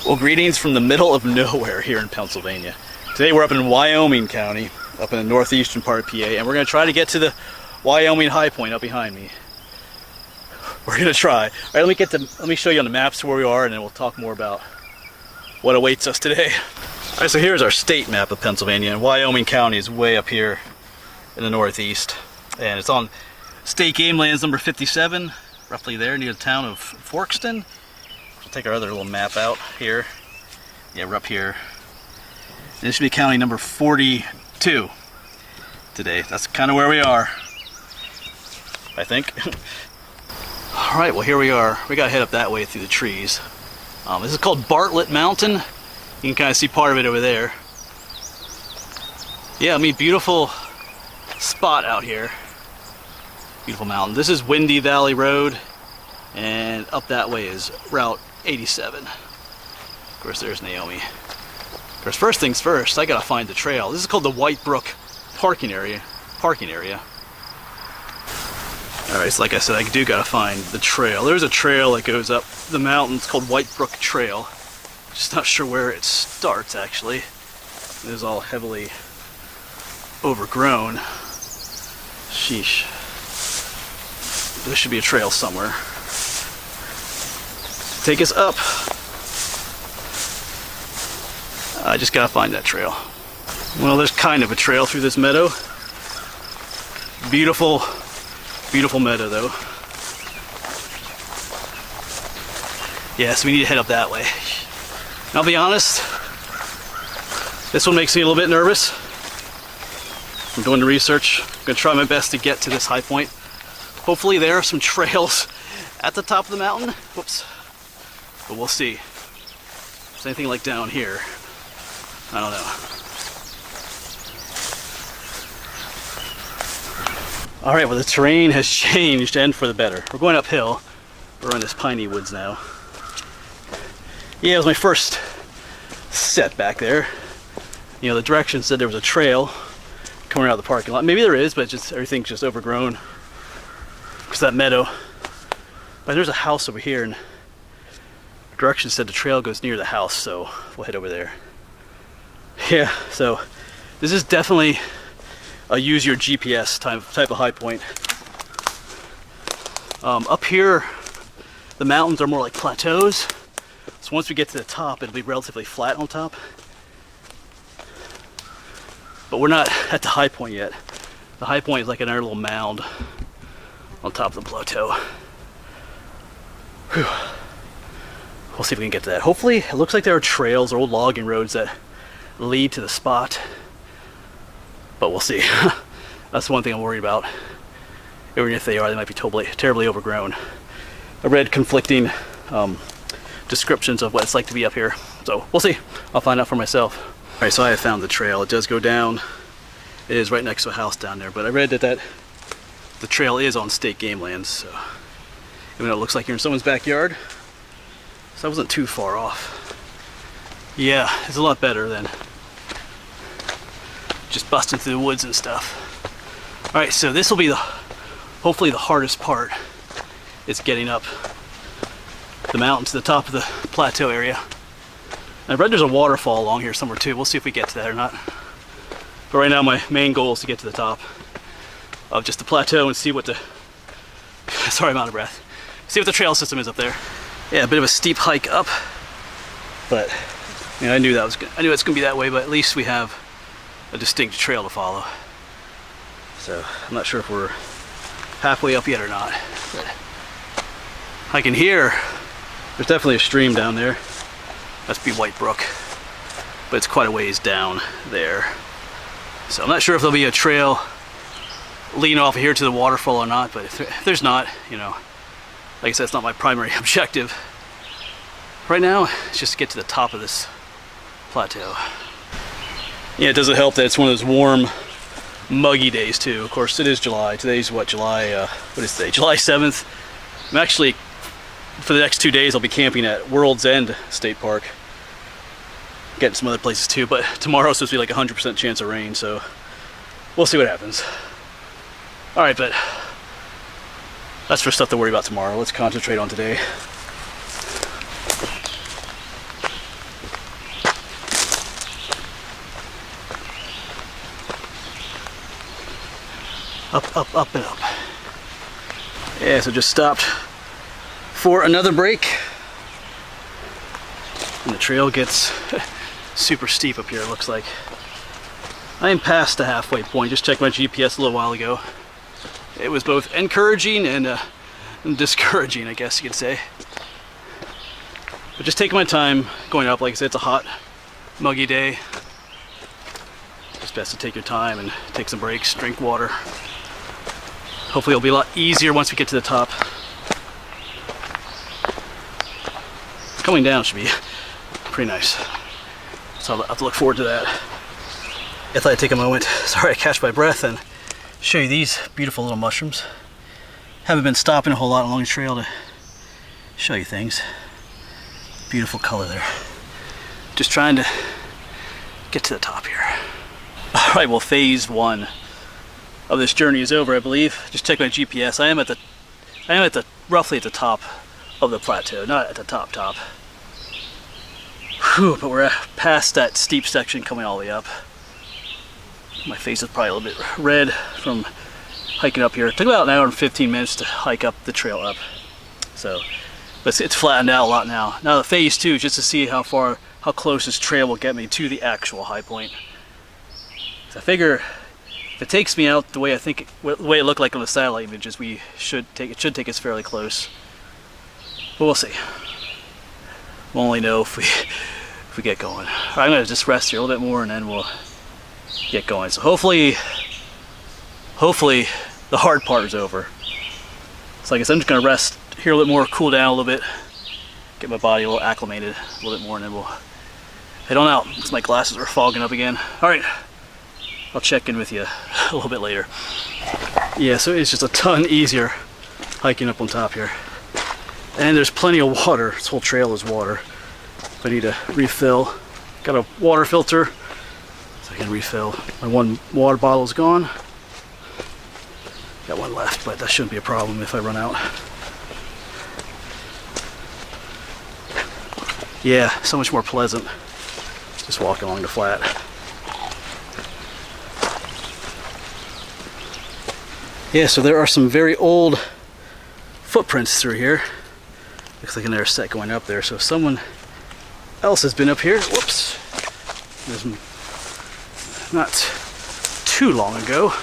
Well, greetings from the middle of nowhere here in Pennsylvania. Today we're up in Wyoming County, up in the northeastern part of PA, and we're going to try to get to the Wyoming high point up behind me. We're going to try. All right, let me show you on the maps where we are, and then we'll talk more about what awaits us today. All right, so here's our state map of Pennsylvania, and Wyoming County is way up here in the northeast, and it's on state game lands number 57, roughly there near the town of Forkston. We'll take our other little map out here. Yeah, we're up here. And this should be county number 42 today. That's kind of where we are, I think. All right, well, here we are. We got to head up that way through the trees. This is called Bartlett Mountain. You can kind of see part of it over there. Yeah, I mean, beautiful spot out here. Beautiful mountain. This is Windy Valley Road, and up that way is Route 87. Of course, there's Naomi. Of course, first things first, I gotta find the trail. This is called the White Brook parking area. All right, so like I said, I do gotta find the trail. There's a trail that goes up the mountain. It's called White Brook Trail. Just not sure where it starts, actually. It is all heavily overgrown. Sheesh. There should be a trail somewhere. Take us up. I just gotta find that trail. Well, there's kind of a trail through this meadow. Beautiful, beautiful meadow though. Yes, we need to head up that way. And I'll be honest, this one makes me a little bit nervous. I'm doing the research. I'm gonna try my best to get to this high point. Hopefully there are some trails at the top of the mountain. Whoops. But we'll see. If there's anything like down here, I don't know. All right, well, the terrain has changed, and for the better. We're going uphill. We're in this piney woods now. Yeah, it was my first set back there. You know, the directions said there was a trail coming out of the parking lot. Maybe there is, but just everything's just overgrown. Because that meadow. But there's a house over here, and directions said the trail goes near the house, so we'll head over there. Yeah, so this is definitely a use your GPS type of high point. Up here, the mountains are more like plateaus. So once we get to the top, it'll be relatively flat on top. But we're not at the high point yet. The high point is like another little mound on top of the plateau. Whew. We'll see if we can get to that. Hopefully, it looks like there are trails or old logging roads that lead to the spot. But we'll see. That's the one thing I'm worried about. Even if they are, they might be terribly overgrown. I read conflicting descriptions of what it's like to be up here. So we'll see. I'll find out for myself. All right, so I have found the trail. It does go down. It is right next to a house down there. But I read that the trail is on state game lands. So even though it looks like you're in someone's backyard, so I wasn't too far off. Yeah, it's a lot better than just busting through the woods and stuff. All right, so this will be hopefully the hardest part. Is getting up the mountain to the top of the plateau area. I read there's a waterfall along here somewhere too. We'll see if we get to that or not. But right now my main goal is to get to the top of just the plateau and see what the, sorry, I'm out of breath. See what the trail system is up there. Yeah, a bit of a steep hike up, but you know, I knew it's gonna be that way, but at least we have a distinct trail to follow. So I'm not sure if we're halfway up yet or not, but I can hear there's definitely a stream down there. Must be White Brook, but it's quite a ways down there. So I'm not sure if there'll be a trail leading off of here to the waterfall or not, but if there's not, you know, like I said, it's not my primary objective. Right now, it's just to get to the top of this plateau. Yeah, it doesn't help that it's one of those warm, muggy days too. Of course, it is July. Today's what, July 7th. I'm actually, for the next 2 days, I'll be camping at World's End State Park. Getting some other places too, but tomorrow's supposed to be like 100% chance of rain, so we'll see what happens. All right, but that's for stuff to worry about tomorrow. Let's concentrate on today. Up, up, up, and up. Yeah, so just stopped for another break. And the trail gets super steep up here, it looks like. I am past the halfway point. Just checked my GPS a little while ago. It was both encouraging and discouraging, I guess you could say. But just taking my time going up. Like I said, it's a hot, muggy day. It's best to take your time and take some breaks, drink water. Hopefully it'll be a lot easier once we get to the top. Coming down should be pretty nice. So I'll have to look forward to that. I thought I'd take a moment, sorry, I catch my breath and show you these beautiful little mushrooms. Haven't been stopping a whole lot along the trail to show you things. Beautiful color there. Just trying to get to the top here. All right, well, phase one of this journey is over, I believe. Just check my GPS. I am at the roughly at the top of the plateau, not at the top. Whew, but we're past that steep section coming all the way up. My face is probably a little bit red from hiking up here. It took about an hour and 15 minutes to hike up the trail up. So, but it's flattened out a lot now. Now the phase two is just to see how close this trail will get me to the actual high point. So I figure if it takes me out the way the way it looked like on the satellite images, it should take us fairly close. But we'll see. We'll only know if we get going. All right, I'm gonna just rest here a little bit more and then we'll get going. So hopefully the hard part is over. So I guess I'm just gonna rest here a little bit more, cool down a little bit, get my body a little acclimated a little bit more, and then we'll head on out because my glasses are fogging up again. All right, I'll check in with you a little bit later. Yeah, so it's just a ton easier hiking up on top here. And there's plenty of water. This whole trail is water. If I need to refill, got a water filter so I can refill. My one water bottle is gone. Got one left, but that shouldn't be a problem if I run out. Yeah, so much more pleasant just walking along the flat. Yeah, so there are some very old footprints through here. Looks like another set going up there. So if someone else has been up here, whoops, there's not too long ago.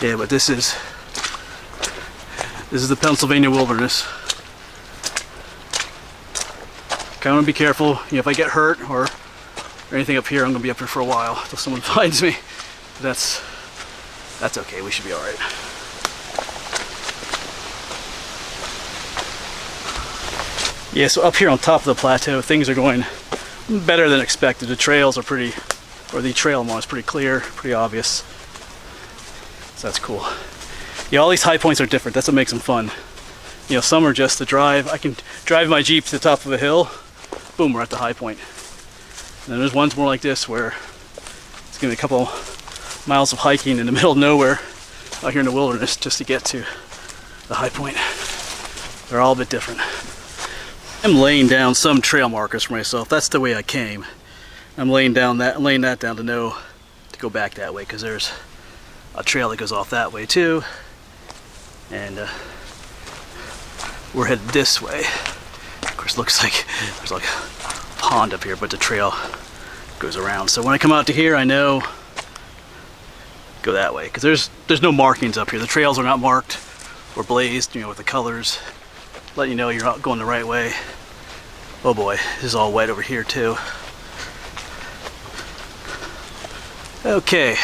Yeah, but this is the Pennsylvania wilderness. Kind of want to be careful. You know, if I get hurt or anything up here, I'm gonna be up here for a while until someone finds me. But that's okay. We should be all right. Yeah, so up here on top of the plateau, things are going better than expected. The trails are the trail I'm on is pretty clear, pretty obvious. So that's cool. Yeah, all these high points are different. That's what makes them fun. You know, some are just the drive. I can drive my Jeep to the top of a hill, boom, we're at the high point. And then there's ones more like this where it's gonna be a couple miles of hiking in the middle of nowhere out here in the wilderness just to get to the high point. They're all a bit different. I'm laying down some trail markers for myself. That's the way I came. I'm laying that down to know to go back that way because there's a trail that goes off that way too, and we're headed this way. Of course, it looks like there's like a pond up here, but the trail goes around. So when I come out to here, I know go that way because there's no markings up here. The trails are not marked or blazed, you know, with the colors, letting you know you're not going the right way. Oh boy, this is all wet over here too. Okay.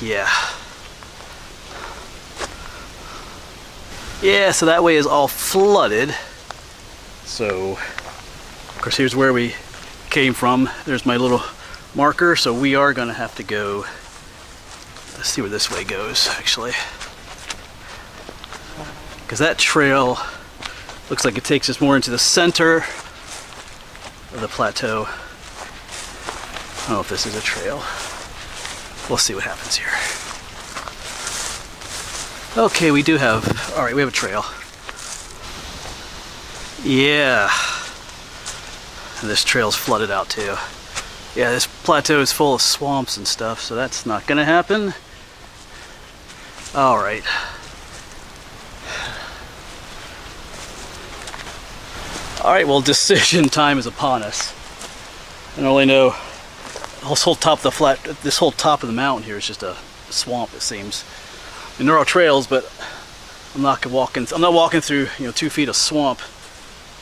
Yeah. Yeah, so that way is all flooded. So, of course, here's where we came from. There's my little marker, so we are gonna have to go. Let's see where this way goes, actually. Because that trail looks like it takes us more into the center of the plateau. I don't know if this is a trail. We'll see what happens here. Okay, we do have, all right, we have a trail. Yeah. And this trail's flooded out too. Yeah, this plateau is full of swamps and stuff, so that's not gonna happen. All right. All right, well, decision time is upon us. I don't really know. This whole top of the mountain here is just a swamp, it seems. And there are trails, but I'm not walking through 2 feet of swamp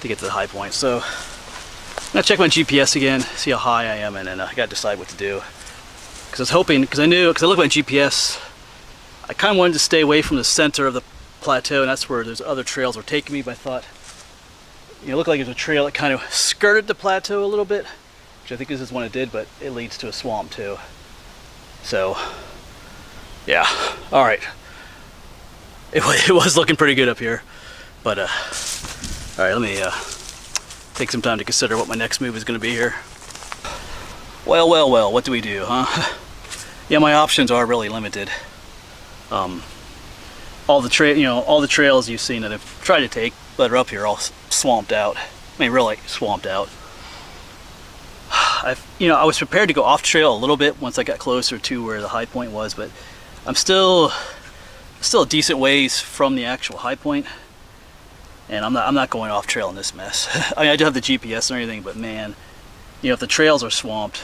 to get to the high point. So I'm gonna check my GPS again, see how high I am, and then I gotta decide what to do. Because I was hoping, because I looked at my GPS, I kind of wanted to stay away from the center of the plateau, and that's where there's other trails were taking me. But I thought, it looked like there's a trail that kind of skirted the plateau a little bit, which I think this is one it did, but it leads to a swamp too. So, yeah, all right. It was looking pretty good up here, but all right, let me take some time to consider what my next move is going to be here. Well, what do we do, huh? Yeah, my options are really limited. All the trails you've seen that I've tried to take that are up here all swamped out. I mean, really swamped out. I was prepared to go off trail a little bit once I got closer to where the high point was, but I'm still a decent ways from the actual high point, and I'm not going off trail in this mess. I mean, I do have the GPS and everything, but man, if the trails are swamped,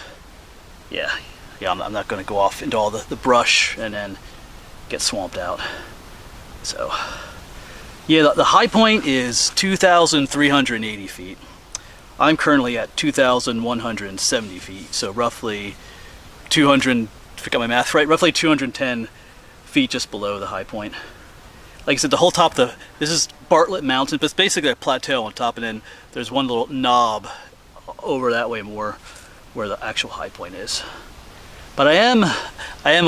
yeah, I'm not going to go off into all the brush and then get swamped out. So yeah, the high point is 2,380 feet. I'm currently at 2,170 feet, so roughly 200, if I got my math right, roughly 210 feet just below the high point. Like I said, the whole top of this is Bartlett Mountain, but it's basically a plateau on top, and then there's one little knob over that way more where the actual high point is. But I am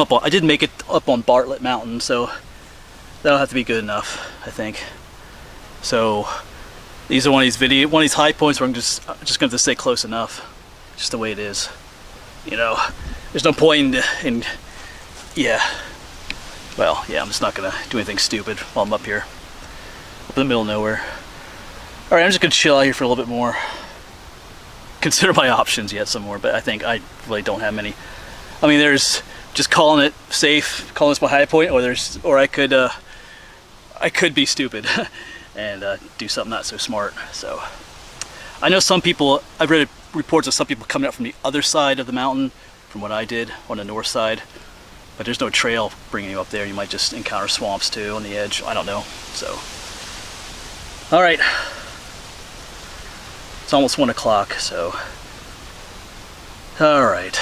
up on, I did make it up on Bartlett Mountain, so that'll have to be good enough, I think. So these are one of these high points where I'm just going to have to stay close enough, just the way it is. There's no point in I'm just not gonna do anything stupid while I'm up here, up in the middle of nowhere. All right, I'm just gonna chill out here for a little bit more. Consider my options yet some more, but I think I really don't have many. I mean, there's just calling it safe, calling this my high point, or I could be stupid and do something not so smart. So I know some people, I've read reports of some people coming up from the other side of the mountain from what I did on the north side, but there's no trail bringing you up there. You might just encounter swamps too on the edge. I don't know. So, all right, it's almost 1 o'clock. So, all right,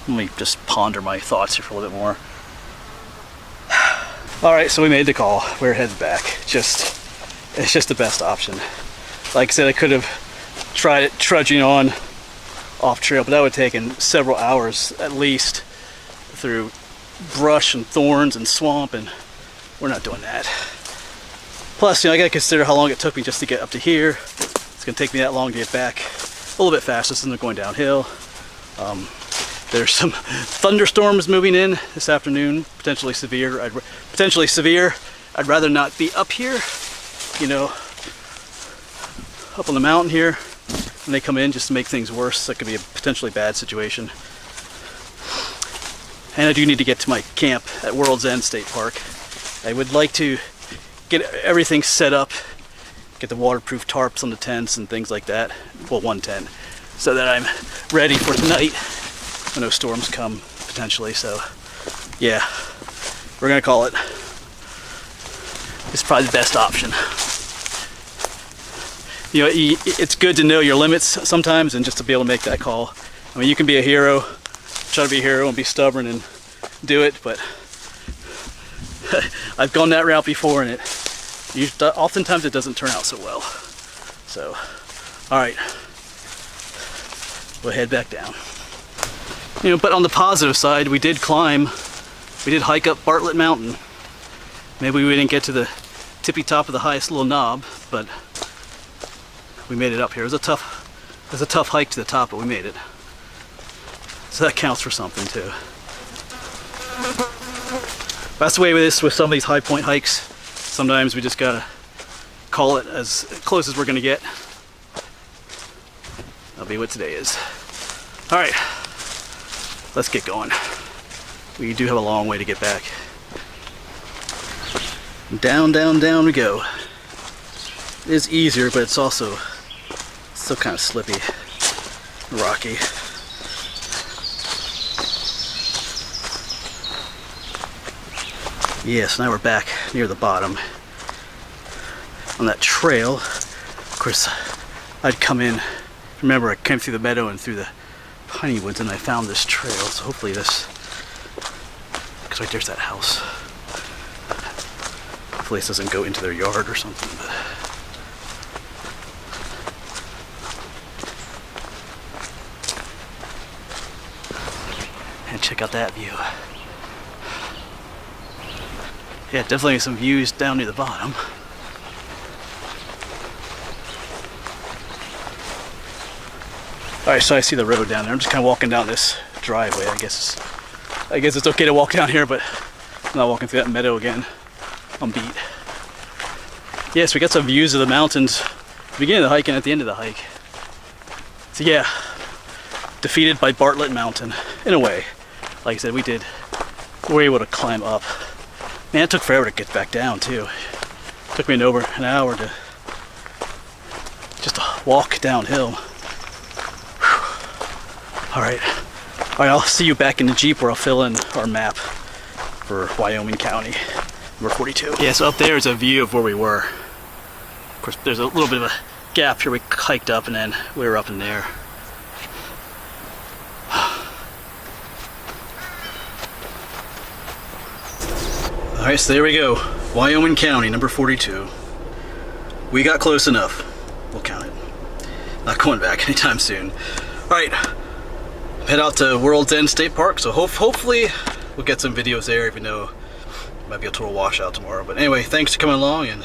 let me just ponder my thoughts here for a little bit more. All right, so we made the call. We're headed back. It's just the best option. Like I said, I could have tried it trudging on off trail, but that would have taken several hours at least through brush and thorns and swamp, and we're not doing that. Plus, I gotta consider how long it took me just to get up to here. It's gonna take me that long to get back a little bit faster since I'm going downhill. There's some thunderstorms moving in this afternoon, potentially severe. I'd rather not be up here, up on the mountain here, when they come in, just to make things worse. That could be a potentially bad situation. And I do need to get to my camp at World's End State Park. I would like to get everything set up, get the waterproof tarps on the tents and things like that. Well, one tent, so that I'm ready for tonight when those storms come, potentially. So, yeah, we're gonna call it. It's probably the best option. It's good to know your limits sometimes and just to be able to make that call. I mean, you can be a hero, try to be a hero and be stubborn and do it, but I've gone that route before, and oftentimes it doesn't turn out so well. So, all right, we'll head back down. But on the positive side, we did hike up Bartlett Mountain. Maybe we didn't get to the tippy top of the highest little knob, but we made it up here. It was a tough hike to the top, but we made it. So that counts for something too. That's the way with some of these high point hikes. Sometimes we just gotta call it as close as we're gonna get. That'll be what today is. All right, let's get going. We do have a long way to get back. Down, down, down we go. It is easier, but it's also still kind of slippy, rocky. Yes, now we're back near the bottom on that trail. Of course, I'd come in. Remember, I came through the meadow and through the piney woods, and I found this trail. So hopefully this, because right there's that house. Hopefully this doesn't go into their yard or something. But and check out that view. Yeah, definitely some views down near the bottom. Alright, so I see the road down there. I'm just kind of walking down this driveway. I guess it's okay to walk down here, but I'm not walking through that meadow again. I'm beat. Yes, we got some views of the mountains at the beginning of the hike and at the end of the hike. So yeah, defeated by Bartlett Mountain, in a way. Like I said, we were able to climb up. Man, it took forever to get back down too. It took me over an hour to just walk downhill. All right, I'll see you back in the Jeep where I'll fill in our map for Wyoming County, number 42. Yeah, so up there is a view of where we were. Of course, there's a little bit of a gap here. We hiked up and then we were up in there. All right, so there we go. Wyoming County, number 42. We got close enough. We'll count it. Not going back anytime soon. All right, head out to World's End State Park. So hopefully we'll get some videos there, even though it might be a total washout tomorrow. But anyway, thanks for coming along, and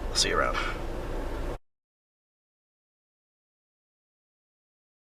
I'll see you around.